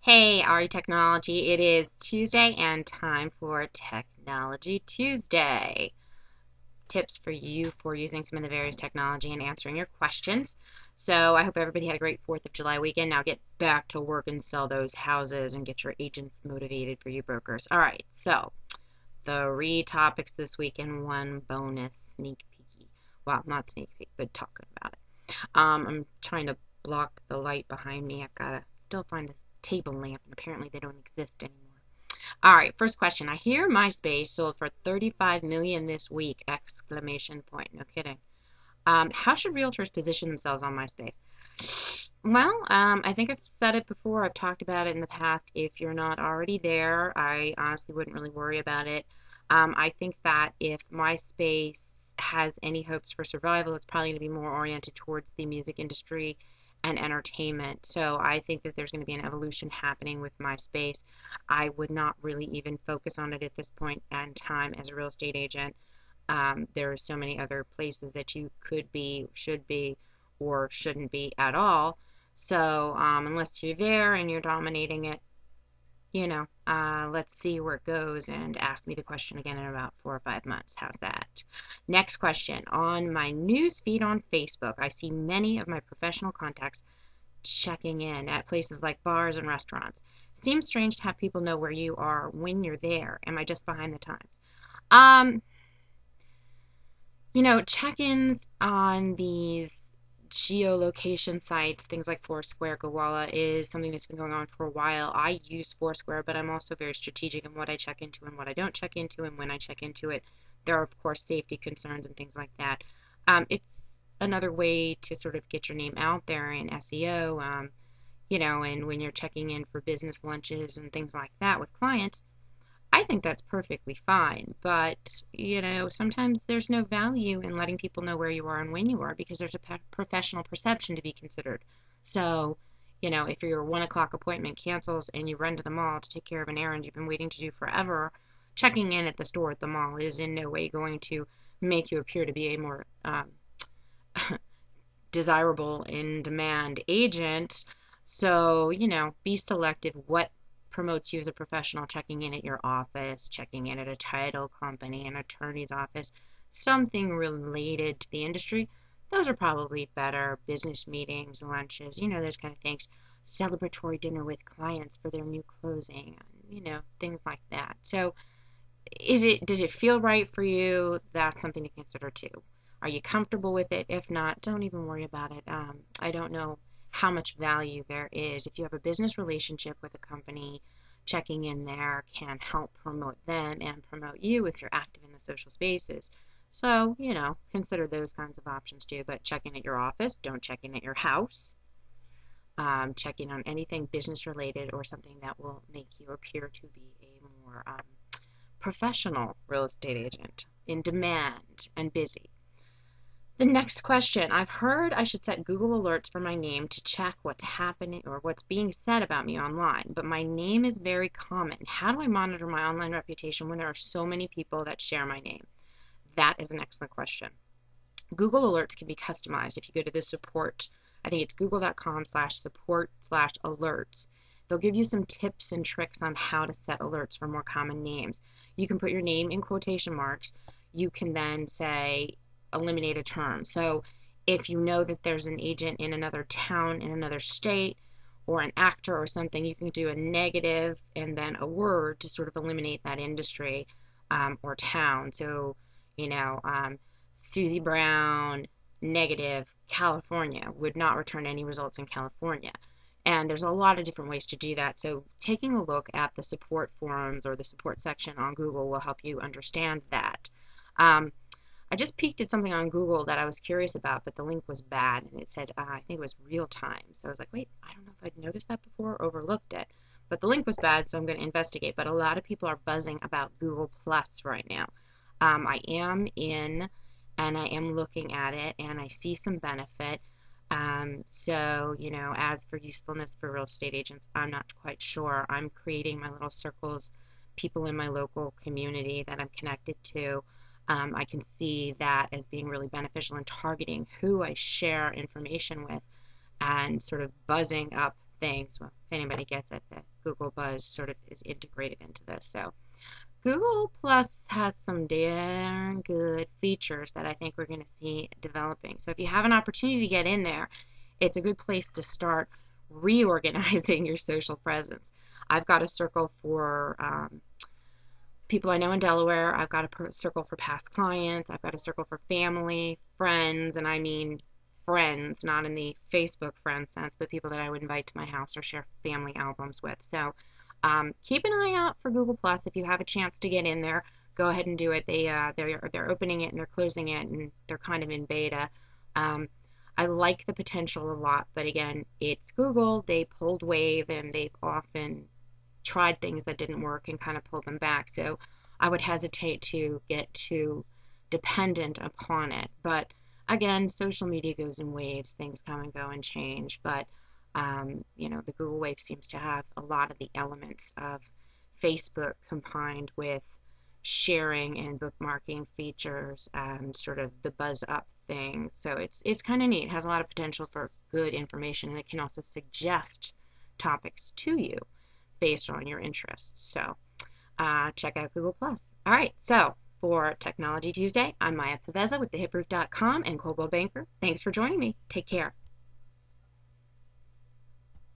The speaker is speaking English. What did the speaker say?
Hey, RETechnology. It is Tuesday and time for Technology Tuesday. Tips for you for using some of the various technology and answering your questions. So I hope everybody had a great 4th of July weekend. Now get back to work and sell those houses and get your agents motivated for you brokers. All right, so 3 topics this week and one bonus sneak peeky. Well, not sneak peek, but talking about it. I'm trying to block the light behind me. I've got to still find a table lamp, and apparently they don't exist anymore. All right, first question. I hear MySpace sold for 35 million this week! Exclamation point. No kidding. How should realtors position themselves on MySpace? Well, I think I've said it before. I've talked about it in the past. If you're not already there, I honestly wouldn't really worry about it. I think that if MySpace has any hopes for survival, it's probably going to be more oriented towards the music industry and entertainment. So I think that there's going to be an evolution happening with MySpace. I would not really even focus on it at this point in time as a real estate agent. There are so many other places that you could be, should be, or shouldn't be at all. So unless you're there and you're dominating it, let's see where it goes and ask me the question again in about 4 or 5 months. How's that? Next question. On my news feed on Facebook, I see many of my professional contacts checking in at places like bars and restaurants. Seems strange to have people know where you are when you're there. Am I just behind the times? Um, check-ins on these geolocation sites, things like Foursquare, Gowalla, is something that's been going on for a while. I use Foursquare, but I'm also very strategic in what I check into and what I don't check into, and when I check into it, there are, of course, safety concerns and things like that. It's another way to sort of get your name out there in SEO, and when you're checking in for business lunches and things like that with clients, I think that's perfectly fine, but sometimes there's no value in letting people know where you are and when you are because there's a professional perception to be considered. So, if your 1 o'clock appointment cancels and you run to the mall to take care of an errand you've been waiting to do forever, checking in at the store at the mall is in no way going to make you appear to be a more desirable in demand agent. So, be selective what promotes you as a professional, checking in at your office, checking in at a title company, an attorney's office, something related to the industry. Those are probably better. Business meetings, lunches, those kind of things. Celebratory dinner with clients for their new closing, things like that. So, does it feel right for you? That's something to consider too. Are you comfortable with it? If not, don't even worry about it. I don't know how much value there is. If you have a business relationship with a company, checking in there can help promote them and promote you if you're active in the social spaces. So, consider those kinds of options too. But check in at your office, don't check in at your house. Check in on anything business related or something that will make you appear to be a more professional real estate agent in demand and busy. The next question. I've heard I should set Google alerts for my name to check what's happening or what's being said about me online, but my name is very common. How do I monitor my online reputation when there are so many people that share my name? That is an excellent question. Google alerts can be customized if you go to the support. I think it's google.com/support/alerts. They'll give you some tips and tricks on how to set alerts for more common names. You can put your name in quotation marks. You can then say eliminate a term. So if you know that there's an agent in another town, in another state, or an actor or something, you can do a negative and then a word to sort of eliminate that industry or town. So, Susie Brown, negative, California, would not return any results in California. And there's a lot of different ways to do that. So taking a look at the support forums or the support section on Google will help you understand that. I just peeked at something on Google that I was curious about, but the link was bad, and it said, I think it was real time. So I was like, wait, I don't know if I'd noticed that before or overlooked it. But the link was bad, so I'm going to investigate. But a lot of people are buzzing about Google Plus right now. I am in, and I am looking at it, and I see some benefit. So, as for usefulness for real estate agents, I'm not quite sure. I'm creating my little circles, people in my local community that I'm connected to. I can see that as being really beneficial in targeting who I share information with and sort of buzzing up things. Well, if anybody gets it, the Google Buzz sort of is integrated into this. So Google Plus has some darn good features that I think we're going to see developing. So if you have an opportunity to get in there, it's a good place to start reorganizing your social presence. I've got a circle for people I know in Delaware. I've got a circle for past clients. I've got a circle for family, friends, and I mean friends, not in the Facebook friend sense, but people that I would invite to my house or share family albums with. So keep an eye out for Google Plus. If you have a chance to get in there, go ahead and do it. They're opening it and they're closing it and they're kind of in beta. I like the potential a lot, but again, it's Google. They pulled Wave and they've often tried things that didn't work and kind of pulled them back. So I would hesitate to get too dependent upon it. But again, social media goes in waves, things come and go and change. But the Google Wave seems to have a lot of the elements of Facebook combined with sharing and bookmarking features and sort of the buzz up thing. So it's kind of neat. It has a lot of potential for good information, and it can also suggest topics to you based on your interests. So check out Google Plus. All right, so for Technology Tuesday, I'm Maya Paveza with thehipproof.com and Coldwell Banker. Thanks for joining me. Take care.